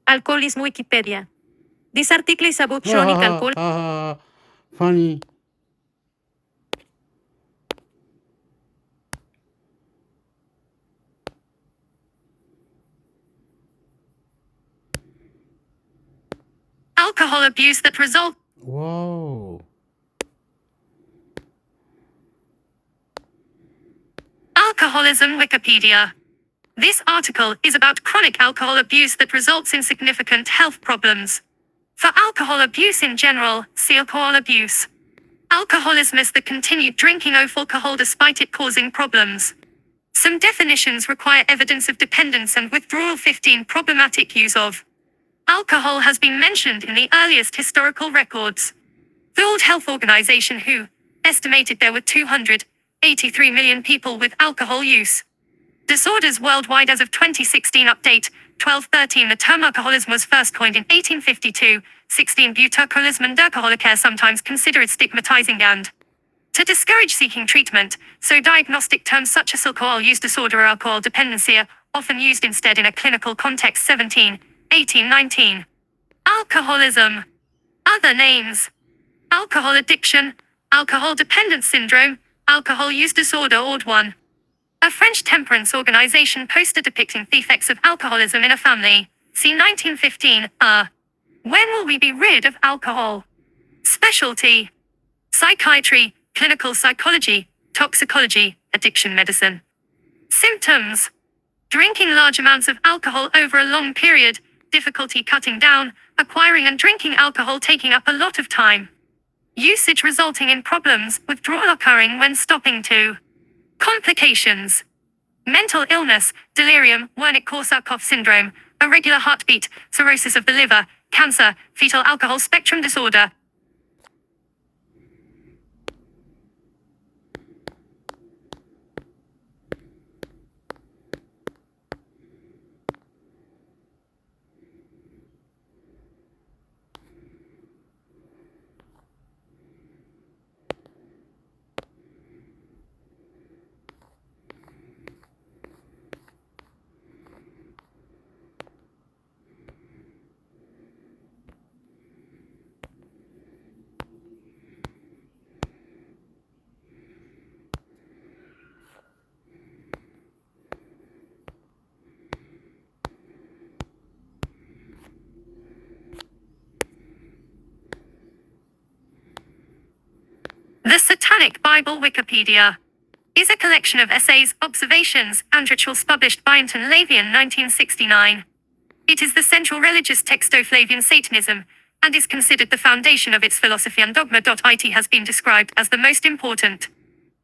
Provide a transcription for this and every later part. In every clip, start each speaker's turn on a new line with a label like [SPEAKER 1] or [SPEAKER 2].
[SPEAKER 1] Alcoholism Wikipedia. This article is about chronic alcohol.
[SPEAKER 2] Funny.
[SPEAKER 3] Alcohol abuse that result.
[SPEAKER 2] Whoa.
[SPEAKER 3] Alcoholism Wikipedia. This article is about chronic alcohol abuse that results in significant health problems. For alcohol abuse in general, see alcohol abuse. Alcoholism is the continued drinking of alcohol despite it causing problems. Some definitions require evidence of dependence and withdrawal. 15 Problematic use of alcohol has been mentioned in the earliest historical records. The World Health Organization WHO estimated there were 283 million people with alcohol use disorders worldwide as of 2016 update, 1213. The term alcoholism was first coined in 1852, 16 Butyrolism and alcoholic sometimes considered stigmatizing and to discourage seeking treatment, so diagnostic terms such as alcohol use disorder or alcohol dependency are often used instead in a clinical context. 17, 1819. Alcoholism. Other names. Alcohol addiction, alcohol dependence syndrome, alcohol use disorder. ORD1. A French temperance organization poster depicting the effects of alcoholism in a family. See 1915. When will we be rid of alcohol? Specialty. Psychiatry, clinical psychology, toxicology, addiction medicine. Symptoms. Drinking large amounts of alcohol over a long period, difficulty cutting down, acquiring and drinking alcohol taking up a lot of time. Usage resulting in problems, withdrawal occurring when stopping to. Complications. Mental illness, delirium, Wernicke-Korsakoff syndrome, irregular heartbeat, cirrhosis of the liver, cancer, fetal alcohol spectrum disorder. The Satanic Bible Wikipedia is a collection of essays, observations, and rituals published by Anton Lavian 1969. It is the central religious text of Flavian Satanism, and is considered the foundation of its philosophy and dogma. It has been described as the most important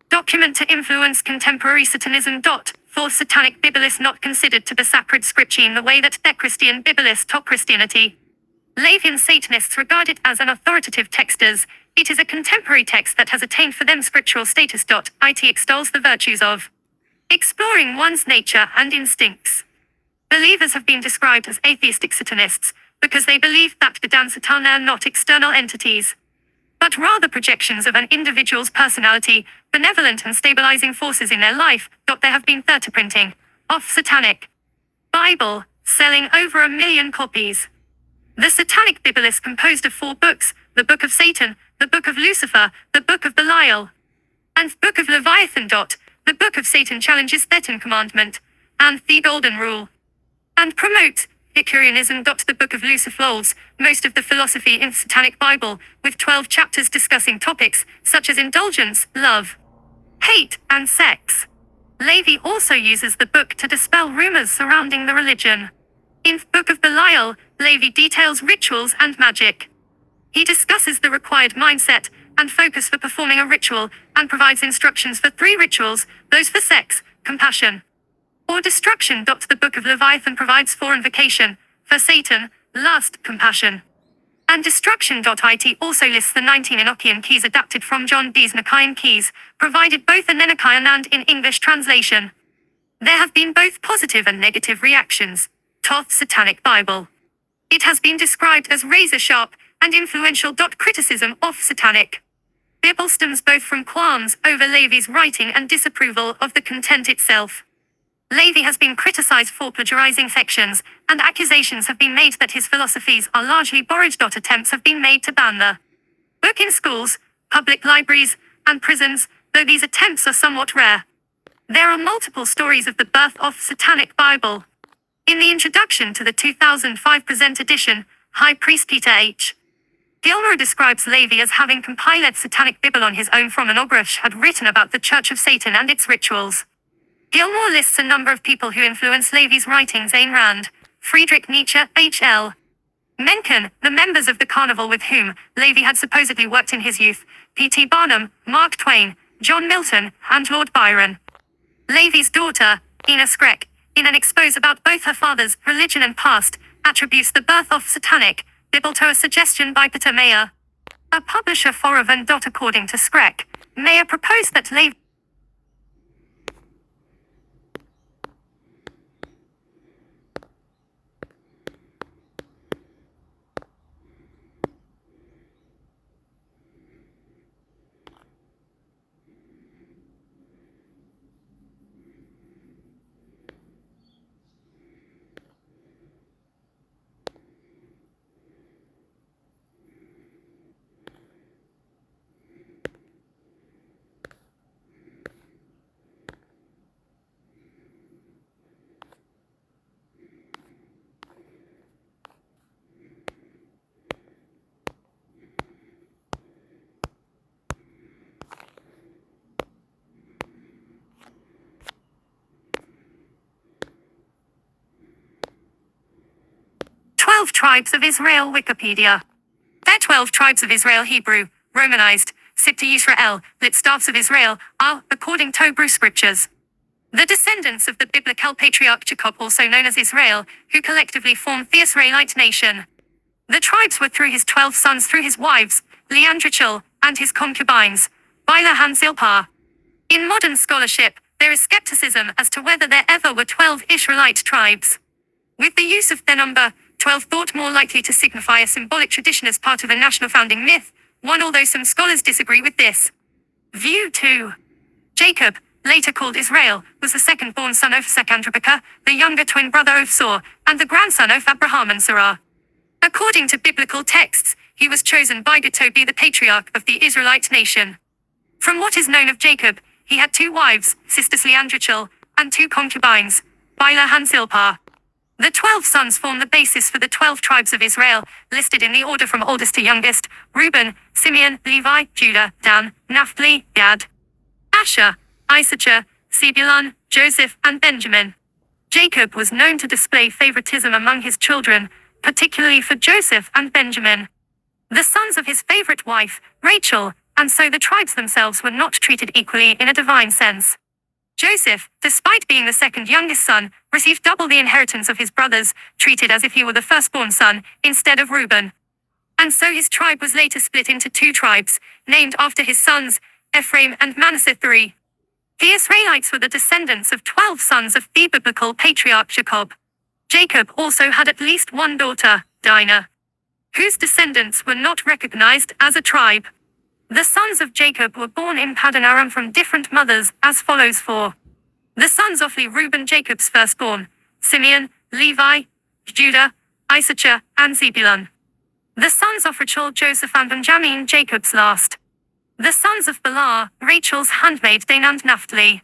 [SPEAKER 3] document to influence contemporary Satanism. Fourth Satanic Bible is not considered to be sacred scripture in the way that the Christian Bible is to Christianity. Lavian Satanists regard it as an authoritative text as it is a contemporary text that has attained for them scriptural status. It extols the virtues of exploring one's nature and instincts. Believers have been described as atheistic Satanists because they believe that the and Satan are not external entities, but rather projections of an individual's personality, benevolent and stabilizing forces in their life. There have been 30 printing of Satanic Bible, selling over 1 million copies. The Satanic Bible is composed of 4 books: the Book of Satan, the Book of Lucifer, the Book of Belial, and Book of Leviathan. The Book of Satan challenges the 10th commandment and the Golden Rule, and promotes Epicureanism. The Book of Lucifer holds most of the philosophy in the Satanic Bible, with 12 chapters discussing topics such as indulgence, love, hate, and sex. Levi also uses the book to dispel rumors surrounding the religion. In the Book of Belial, Levi details rituals and magic. He discusses the required mindset and focus for performing a ritual, and provides instructions for 3 rituals, those for sex, compassion, or destruction. The Book of Leviathan provides 4 invocation, for Satan, lust, compassion, and destruction. It also lists the 19 Enochian keys adapted from John Dee's Nicaean keys, provided both in Enochian and in English translation. There have been both positive and negative reactions. Toth Satanic Bible. It has been described as razor-sharp and influential. Criticism of Satanic Bible stems both from qualms over Levi's writing and disapproval of the content itself. Levi has been criticized for plagiarizing sections, and accusations have been made that his philosophies are largely borrowed. Attempts have been made to ban the book in schools, public libraries, and prisons, though these attempts are somewhat rare. There are multiple stories of the birth of Satanic Bible. In the introduction to the 2005 present edition, High Priest Peter H. Gilmore describes Levi as having compiled Satanic Bible on his own from an Obruch had written about the Church of Satan and its rituals. Gilmore lists a number of people who influenced Levi's writings: Ayn Rand, Friedrich Nietzsche, H.L. Mencken, the members of the carnival with whom Levi had supposedly worked in his youth, P.T. Barnum, Mark Twain, John Milton, and Lord Byron. Levi's daughter, Ina Skrek, in an expose about both her father's religion and past, attributes the birth of Satanic Bible to a suggestion by Peter Mayer, a publisher for Raven. According to Skrek, Mayer proposed that Levi 12 Tribes of Israel. Wikipedia. There 12 tribes of Israel, Hebrew, Romanized, Sipta Yisrael, lit staffs of Israel, are, according to Hebrew scriptures, the descendants of the biblical patriarch Jacob, also known as Israel, who collectively formed the Israelite nation. The tribes were through his 12 sons through his wives, Leah and Rachel, and his concubines, Bilhah and Zilpah. In modern scholarship, there is skepticism as to whether there ever were 12 Israelite tribes. With the use of the number 12 thought more likely to signify a symbolic tradition as part of a national founding myth, one, although some scholars disagree with this view too. Jacob, later called Israel, was the second-born son of Secandribica, the younger twin brother of Sor, and the grandson of Abraham and Sarah. According to biblical texts, he was chosen by God to be the patriarch of the Israelite nation. From what is known of Jacob, he had 2 wives, sisters Leah and Rachel, and 2 concubines, Bilhah and Zilpah. The 12 sons form the basis for the 12 tribes of Israel, listed in the order from oldest to youngest: Reuben, Simeon, Levi, Judah, Dan, Naphtali, Gad, Asher, Issachar, Zebulun, Joseph, and Benjamin. Jacob was known to display favoritism among his children, particularly for Joseph and Benjamin, the sons of his favorite wife, Rachel, and so the tribes themselves were not treated equally in a divine sense. Joseph, despite being the second youngest son, received double the inheritance of his brothers, treated as if he were the firstborn son, instead of Reuben. And so his tribe was later split into 2 tribes, named after his sons, Ephraim and Manasseh III. The Israelites were the descendants of 12 sons of the biblical patriarch Jacob. Jacob also had at least one daughter, Dinah, whose descendants were not recognized as a tribe. The sons of Jacob were born in Paddan Aram from different mothers, as follows: for the sons of Reuben, Jacob's firstborn, Simeon, Levi, Judah, Issachar, and Zebulun. The sons of Rachel, Joseph and Benjamin, Jacob's last. The sons of Bilhah, Rachel's handmaid, Dan and Naphtali.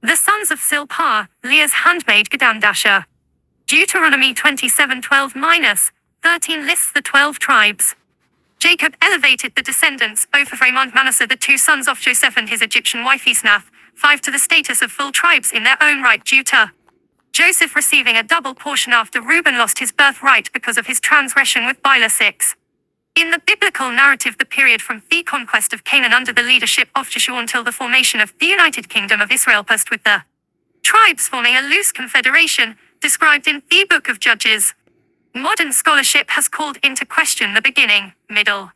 [SPEAKER 3] The sons of Zilpah, Leah's handmaid, Gad and Asher. Deuteronomy 27:12-13 lists the 12 tribes. Jacob elevated the descendants, both of Ephraim and Manasseh, the 2 sons of Joseph, and his Egyptian wife Isnath, 5 to the status of full tribes in their own right, due to Joseph receiving a double portion after Reuben lost his birthright because of his transgression with Bilhah 6. In the biblical narrative, the period from the conquest of Canaan under the leadership of Joshua until the formation of the United Kingdom of Israel, passed with the tribes forming a loose confederation, described in the Book of Judges. Modern scholarship has called into question the beginning, middle,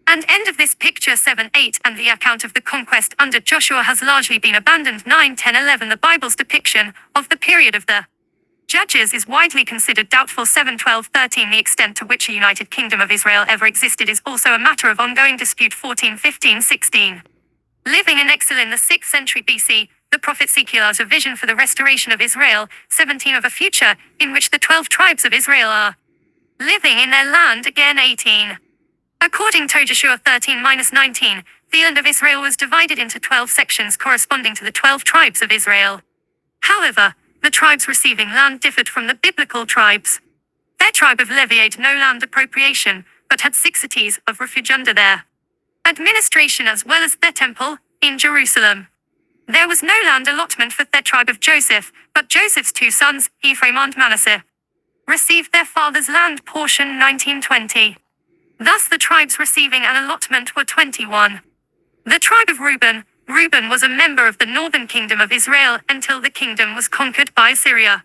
[SPEAKER 3] and end of this picture 7-8, and the account of the conquest under Joshua has largely been abandoned. 9-10-11 The Bible's depiction of the period of the Judges is widely considered doubtful. 7-12-13 The extent to which a United Kingdom of Israel ever existed is also a matter of ongoing dispute. 14-15-16 Living in exile in the 6th century BC, the prophet Ezekiel's a vision for the restoration of Israel, 17 of a future, in which the 12 tribes of Israel are living in their land again, 18. According to Joshua 13-19, the land of Israel was divided into 12 sections corresponding to the 12 tribes of Israel. However, the tribes receiving land differed from the biblical tribes. Their tribe of Levi had no land appropriation, but had 6 cities of refuge under their administration as well as their temple, in Jerusalem. There was no land allotment for their tribe of Joseph, but Joseph's 2 sons, Ephraim and Manasseh, received their father's land portion 1920. Thus the tribes receiving an allotment were 21. The tribe of Reuben was a member of the northern kingdom of Israel until the kingdom was conquered by Assyria.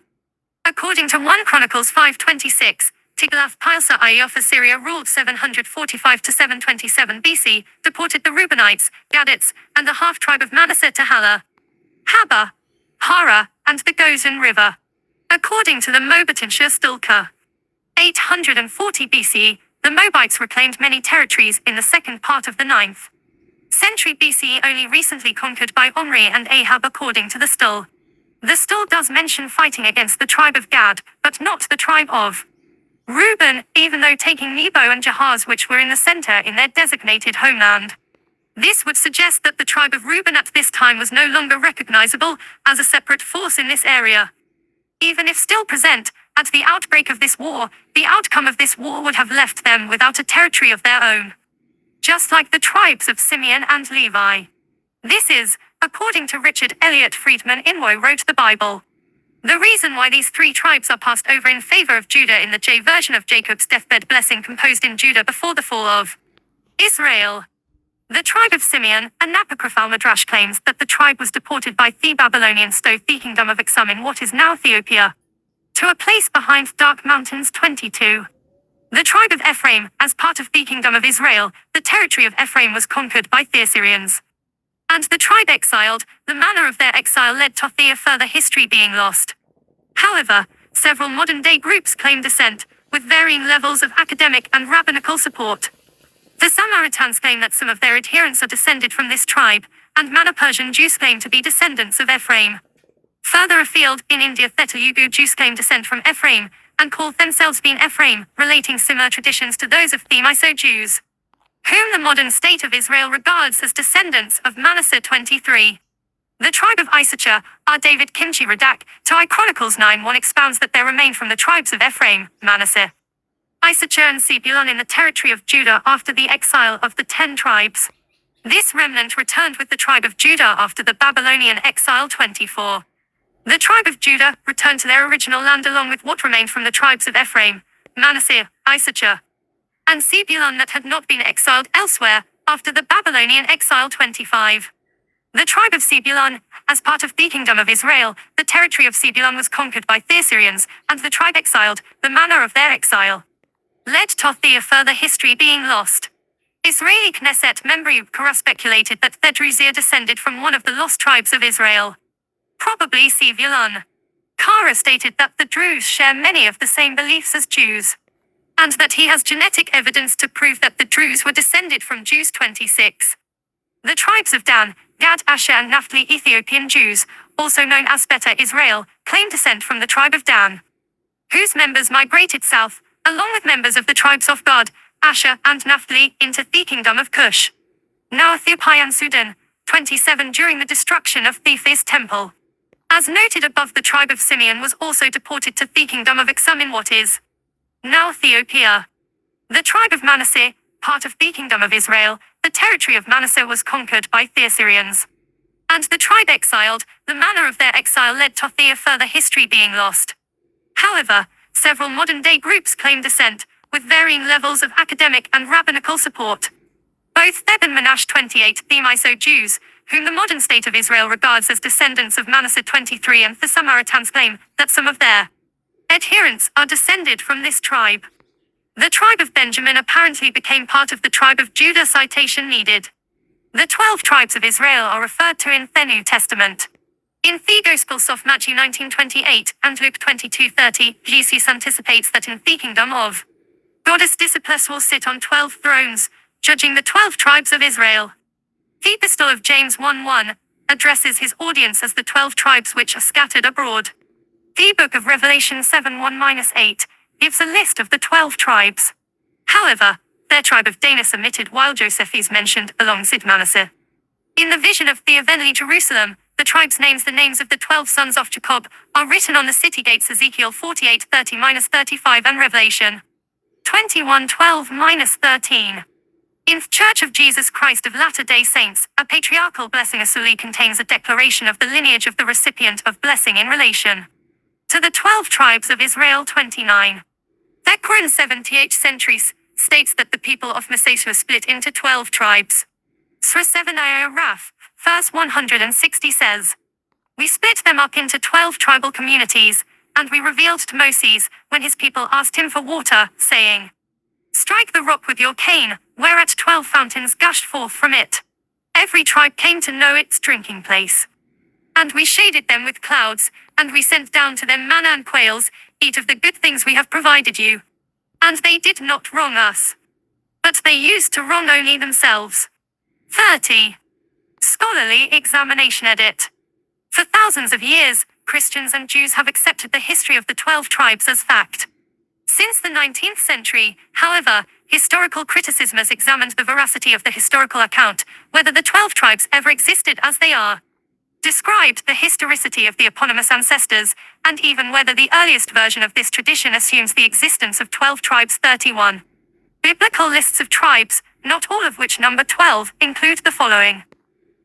[SPEAKER 3] According to 1 Chronicles 5:26, Tiglath-Pileser of Assyria ruled 745 to 727 BC, deported the Reubenites, Gadites, and the half-tribe of Manasseh to Halah, Haba, Hara, and the Gozan River. According to the Moabitensha Stilka, 840 BC, the Moabites reclaimed many territories in the second part of the 9th century BC, only recently conquered by Omri and Ahab according to the Stil. The Stil does mention fighting against the tribe of Gad, but not the tribe of Reuben, even though taking Nebo and Jahaz, which were in the center in their designated homeland. This would suggest that the tribe of Reuben at this time was no longer recognizable as a separate force in this area. Even if still present, at the outbreak of this war, the outcome of this war would have left them without a territory of their own. Just like the tribes of Simeon and Levi. This is, according to Richard Elliott Friedman Inwo wrote the Bible. The reason why these 3 tribes are passed over in favor of Judah in the J version of Jacob's deathbed blessing composed in Judah before the fall of Israel. The tribe of Simeon, an apocryphal midrash claims that the tribe was deported by the Babylonians to the kingdom of Exum in what is now Ethiopia, to a place behind dark mountains 22. The tribe of Ephraim, as part of the kingdom of Israel, the territory of Ephraim was conquered by the Assyrians. And the tribe exiled, the manner of their exile led to a further history being lost. However, several modern-day groups claim descent, with varying levels of academic and rabbinical support. The Samaritans claim that some of their adherents are descended from this tribe, and Mano-Persian Jews claim to be descendants of Ephraim. Further afield, in India, Telugu Jews claim descent from Ephraim, and call themselves being Ephraim, relating similar traditions to those of the Myso Jews, whom the modern state of Israel regards as descendants of Manasseh 23. The tribe of Issachar, R. David Kimchi Radak, to I Chronicles 9:1 expounds that there remain from the tribes of Ephraim, Manasseh, Issachar and Zebulun in the territory of Judah after the exile of the 10 tribes. This remnant returned with the tribe of Judah after the Babylonian exile 24. The tribe of Judah returned to their original land along with what remained from the tribes of Ephraim, Manasseh, Issachar, and Zebulun that had not been exiled elsewhere after the Babylonian exile 25. The tribe of Zebulun, as part of the kingdom of Israel, the territory of Zebulun was conquered by the Assyrians, and the tribe exiled, the manner of their exile led to the further history being lost. Israeli Knesset member Kara speculated that the Druzia descended from one of the lost tribes of Israel, probably Zebulun. Kara stated that the Druze share many of the same beliefs as Jews, and that he has genetic evidence to prove that the Druze were descended from Jews 26. The tribes of Dan, Gad, Asher and Naphtali, Ethiopian Jews, also known as Beta Israel, claim descent from the tribe of Dan, whose members migrated south, along with members of the tribes of Gad, Asher and Naphtali, into the kingdom of Cush, now Ethiopia and Sudan, 27 during the destruction of Thephis temple. As noted above, the tribe of Simeon was also deported to the kingdom of Exum in what is now Ethiopia. The tribe of Manasseh, part of the kingdom of Israel, the territory of Manasseh was conquered by the Assyrians, and the tribe exiled, the manner of their exile led to the further history being lost. However, several modern-day groups claim descent, with varying levels of academic and rabbinical support. Both Theb and Manash 28, the Myso Jews, whom the modern state of Israel regards as descendants of Manasseh 23, and the Samaritans claim that some of their adherents are descended from this tribe. The tribe of Benjamin apparently became part of the tribe of Judah. Citation needed. The 12 tribes of Israel are referred to in the New Testament. In the Gospels of Matthew 19:28 and Luke 22:30, Jesus anticipates that in the kingdom of God his disciples will sit on 12 thrones, judging the 12 tribes of Israel. The Epistle of James 1:1, addresses his audience as the 12 tribes which are scattered abroad. The book of Revelation 7:1-8 gives a list of the 12 tribes. However, their tribe of Dan is omitted while Joseph is mentioned alongside Manasseh. In the vision of the heavenly Jerusalem, the tribes' names, the names of the 12 sons of Jacob, are written on the city gates, Ezekiel 48:30-35 and Revelation 21:12-13. In the Church of Jesus Christ of Latter-day Saints, a patriarchal blessing asuli contains a declaration of the lineage of the recipient of blessing in relation to the 12 tribes of Israel 29. The Quran 78 centuries states that the people of Manasseh were split into 12 tribes. Surah 7 Ayah Raf, verse 160 says, "We split them up into 12 tribal communities, and we revealed to Moses, when his people asked him for water, saying, 'Strike the rock with your cane,' whereat 12 fountains gushed forth from it. Every tribe came to know its drinking place. And we shaded them with clouds, and we sent down to them manna and quails, eat of the good things we have provided you. And they did not wrong us, but they used to wrong only themselves." 30. Scholarly examination edit. For thousands of years, Christians and Jews have accepted the history of the 12 tribes as fact. Since the 19th century, however, historical criticism has examined the veracity of the historical account, whether the 12 tribes ever existed as they are described, the historicity of the eponymous ancestors, and even whether the earliest version of this tradition assumes the existence of 12 tribes. 31. Biblical lists of tribes, not all of which number 12, include the following.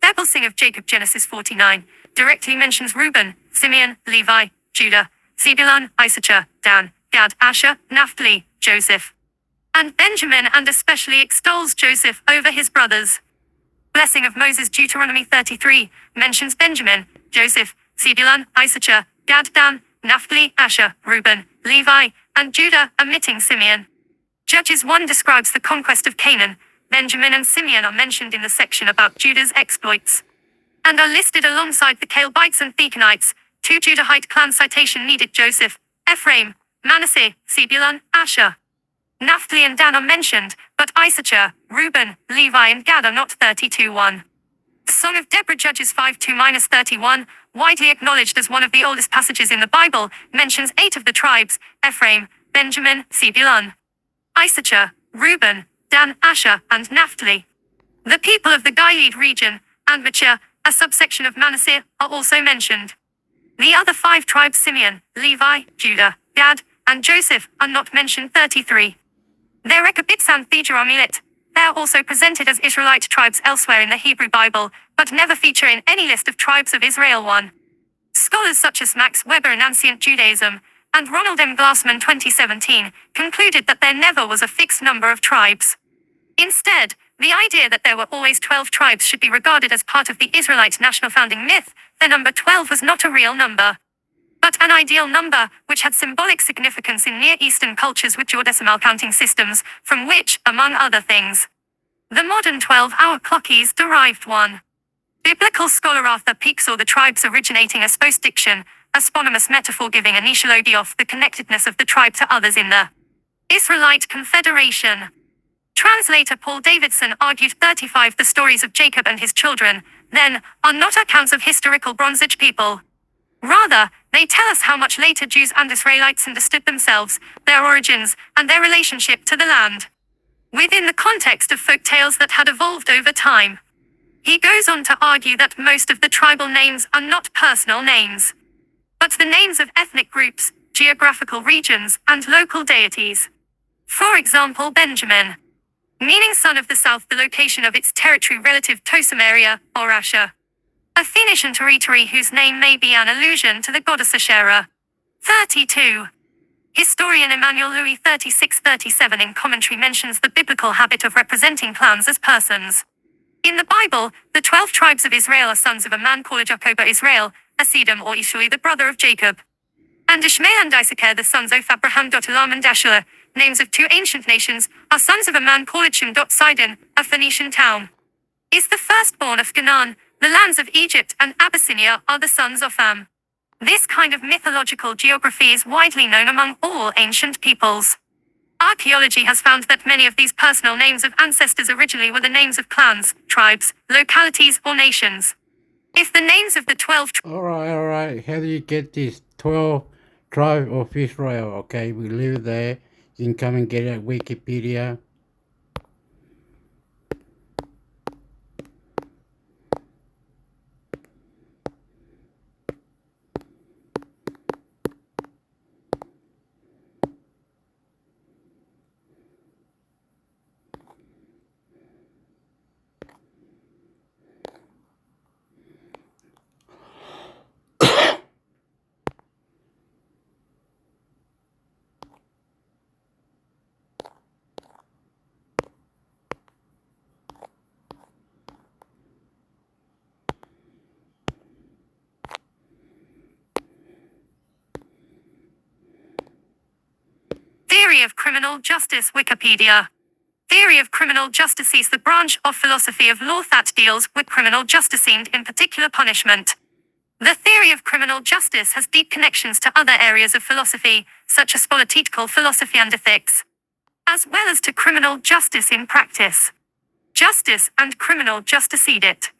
[SPEAKER 3] The blessing of Jacob, Genesis 49, directly mentions Reuben, Simeon, Levi, Judah, Zebulun, Issachar, Dan, Gad, Asher, Naphtali, Joseph, and Benjamin, and especially extols Joseph over his brothers. Blessing of Moses, Deuteronomy 33, mentions Benjamin, Joseph, Zebulun, Issachar, Gad, Dan, Naphtali, Asher, Reuben, Levi, and Judah, omitting Simeon. Judges 1 describes the conquest of Canaan. Benjamin and Simeon are mentioned in the section about Judah's exploits, and are listed alongside the Calebites and Thekenites. 2 Judahite clan citation needed. Joseph, Ephraim, Manasseh, Zebulun, Asher, Naphtali and Dan are mentioned, but Issachar, Reuben, Levi and Gad are not. 32:1. The Song of Deborah, Judges 5:2-31, widely acknowledged as one of the oldest passages in the Bible, mentions 8 of the tribes: Ephraim, Benjamin, Zebulun, Issachar, Reuben, Dan, Asher, and Naphtali. The people of the Gilead region, and Machir, a subsection of Manasseh, are also mentioned. The other 5 tribes, Simeon, Levi, Judah, Gad, and Joseph, are not mentioned. 33. Their Rekabits and Thejeramelit. They are also presented as Israelite tribes elsewhere in the Hebrew Bible, but never feature in any list of tribes of Israel. 1. Scholars such as Max Weber in Ancient Judaism, and Ronald M. Glassman 2017, concluded that there never was a fixed number of tribes. Instead, the idea that there were always 12 tribes should be regarded as part of the Israelite national founding myth. The number 12 was not a real number, but an ideal number, which had symbolic significance in Near Eastern cultures with duodecimal counting systems, from which, among other things, the modern 12-hour clock is derived. 1. Biblical scholar Arthur Peake saw the tribes originating as postdiction, a sponymous metaphor giving a nishalodioth the connectedness of the tribe to others in the Israelite Confederation. Translator Paul Davidson argued 35. The stories of Jacob and his children, then, are not accounts of historical Bronze Age people. Rather, they tell us how much later Jews and Israelites understood themselves, their origins, and their relationship to the land, within the context of folk tales that had evolved over time. He goes on to argue that most of the tribal names are not personal names, but the names of ethnic groups, geographical regions, and local deities. For example, Benjamin, meaning son of the south, the location of its territory relative to Samaria, or Asher, a Phoenician territory whose name may be an allusion to the goddess Asherah. 32. Historian Emmanuel Louis 3637 in commentary mentions the biblical habit of representing clans as persons. In the Bible, the 12 tribes of Israel are sons of a man called Jacob or Israel, Asedom or Ishui the brother of Jacob, and Ishmael and Issachar the sons of Abraham. Elam and Asher, names of 2 ancient nations, are sons of a man called Shem. Sidon, a Phoenician town, is the firstborn of Canaan. The lands of Egypt and Abyssinia are the sons of Ham. This kind of mythological geography is widely known among all ancient peoples. Archaeology has found that many of these personal names of ancestors originally were the names of clans, tribes, localities, or nations. If the names of the 12
[SPEAKER 2] Alright. How do you get this 12 tribe of Israel? Okay, we leave it there. You can come and get it at Wikipedia.
[SPEAKER 3] Theory of Criminal Justice Wikipedia. Theory of criminal justice is the branch of philosophy of law that deals with criminal justice and in particular punishment. The theory of criminal justice has deep connections to other areas of philosophy, such as political philosophy and ethics, as well as to criminal justice in practice. Justice and criminal justice edit.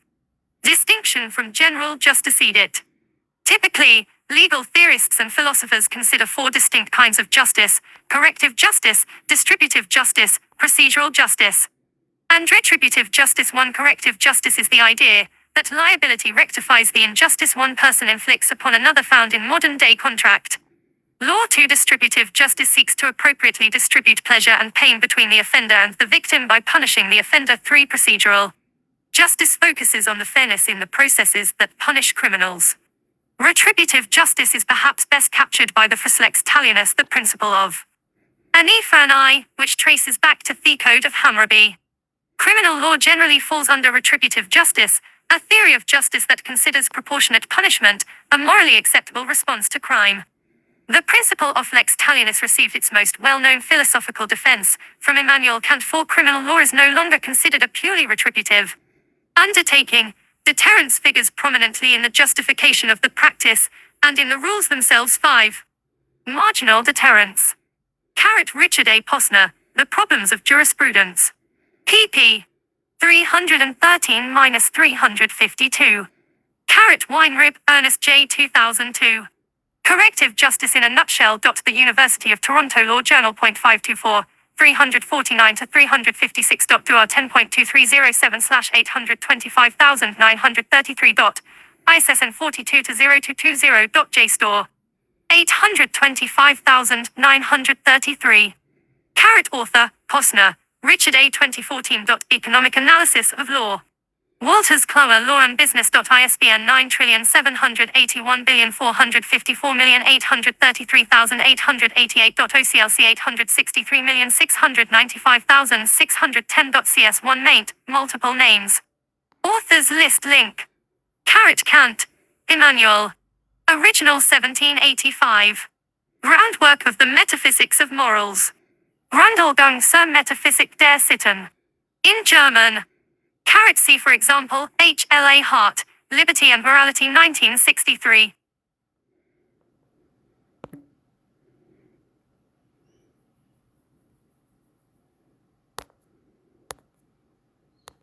[SPEAKER 3] Distinction from general justice edit. Typically, legal theorists and philosophers consider four distinct kinds of justice: corrective justice, distributive justice, procedural justice, and retributive justice. One corrective justice is the idea that liability rectifies the injustice one person inflicts upon another, found in modern-day contract law. Two, distributive justice seeks to appropriately distribute pleasure and pain between the offender and the victim by punishing the offender. Three, procedural justice focuses on the fairness in the processes that punish criminals. Retributive justice is perhaps best captured by the phrase lex talionis, the principle of an eye for an eye, which traces back to the Code of Hammurabi. Criminal law generally falls under retributive justice, a theory of justice that considers proportionate punishment a morally acceptable response to crime. The principle of lex talionis received its most well-known philosophical defense from Immanuel Kant, for criminal law is no longer considered a purely retributive undertaking. Deterrence figures prominently in the justification of the practice and in the rules themselves. 5. Marginal deterrence. Richard A. Posner, The Problems of Jurisprudence. pp. 313-352. Weinrib, Ernest J. 2002. Corrective Justice in a Nutshell. The University of Toronto Law Journal. 524. 349 to 356. Do R 10.2307/825933. ISSN 42 to 0220. JSTOR 825,933. Author, Posner, Richard A. 2014. Economic Analysis of Law. Walters Clower, Law and Business. ISBN 9781454,833,888. OCLC 863,695,610. CS1 maint, multiple names. Authors list link. Kant, Immanuel. Original 1785. Groundwork of the Metaphysics of Morals. Grundlegung zur Metaphysik der Sitten. In German. See for example, H. L. A. Hart, Liberty and Morality 1963.